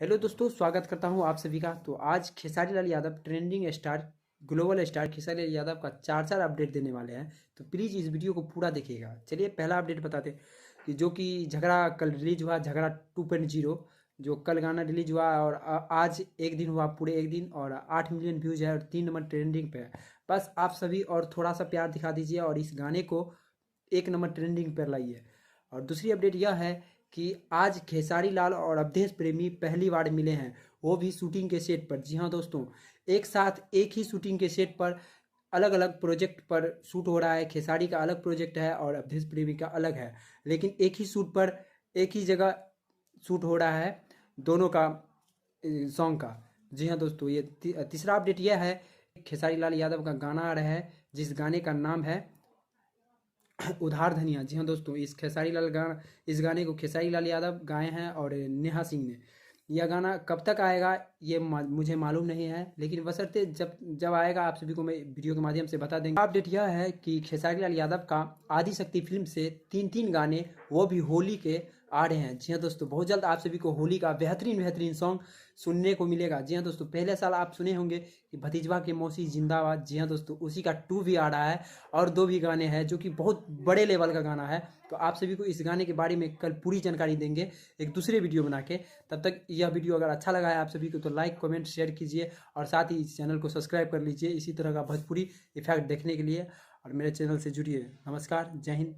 Hello दोस्तों, स्वागत करता हूं आप सभी का। तो आज Khesari Lal Yadav trending star, global star Khesari Lal Yadav का चार चार अपडेट देने वाले हैं। तो प्लीज़ इस वीडियो को पूरा देखिएगा। चलिए पहला अपडेट बताते कि जो कि झगड़ा कल रिलीज हुआ, झगड़ा 2.0, जो कल गाना रिलीज हुआ और आज एक दिन हुआ, पूरे एक दिन, और 8 मिलियन व्यूज है और 3 नंबर ट्रेंडिंग पे है। बस आप सभी और थोड़ा सा प्यार दिखा दीजिए और इस गाने को 1 नंबर ट्रेंडिंग पर लाइए। और दूसरी अपडेट यह है कि आज खेसारी लाल और अवधेश प्रेमी पहली बार मिले हैं, वो भी शूटिंग के सेट पर। जी हाँ दोस्तों, एक साथ एक ही शूटिंग के सेट पर अलग अलग प्रोजेक्ट पर शूट हो रहा है। खेसारी का अलग प्रोजेक्ट है और अवधेश प्रेमी का अलग है, लेकिन एक ही शूट पर एक ही जगह शूट हो रहा है दोनों का सॉन्ग का। जी हाँ दोस्तों, ये तीसरा अपडेट यह है, खेसारी लाल यादव का गाना आ रहा है जिस गाने का नाम है उधार धनिया। जी हाँ दोस्तों, इस गाने को खेसारी लाल यादव गाए हैं और नेहा सिंह ने। यह गाना कब तक आएगा ये मुझे मालूम नहीं है, लेकिन बशर्ते जब जब आएगा आप सभी को मैं वीडियो के माध्यम से बता देंगे। अपडेट यह है कि खेसारी लाल यादव का आदि शक्ति फिल्म से 3 गाने, वो भी होली के, आ रहे हैं। जी हाँ दोस्तों, बहुत जल्द आप सभी को होली का बेहतरीन बेहतरीन सॉन्ग सुनने को मिलेगा। जी हाँ दोस्तों, पहले साल आप सुने होंगे कि भतीजवा के मौसी जिंदाबाद। जी हाँ दोस्तों, उसी का 2 भी आ रहा है और 2 भी गाने हैं जो कि बहुत बड़े लेवल का गाना है। तो आप सभी को इस गाने के बारे में कल पूरी जानकारी देंगे एक दूसरे वीडियो बना के। तब तक यह वीडियो अगर अच्छा लगा है आप सभी को तो लाइक कमेंट शेयर कीजिए और साथ ही इस चैनल को सब्सक्राइब कर लीजिए इसी तरह का भोजपुरी इफेक्ट देखने के लिए, और मेरे चैनल से जुड़िए। नमस्कार, जय हिंद।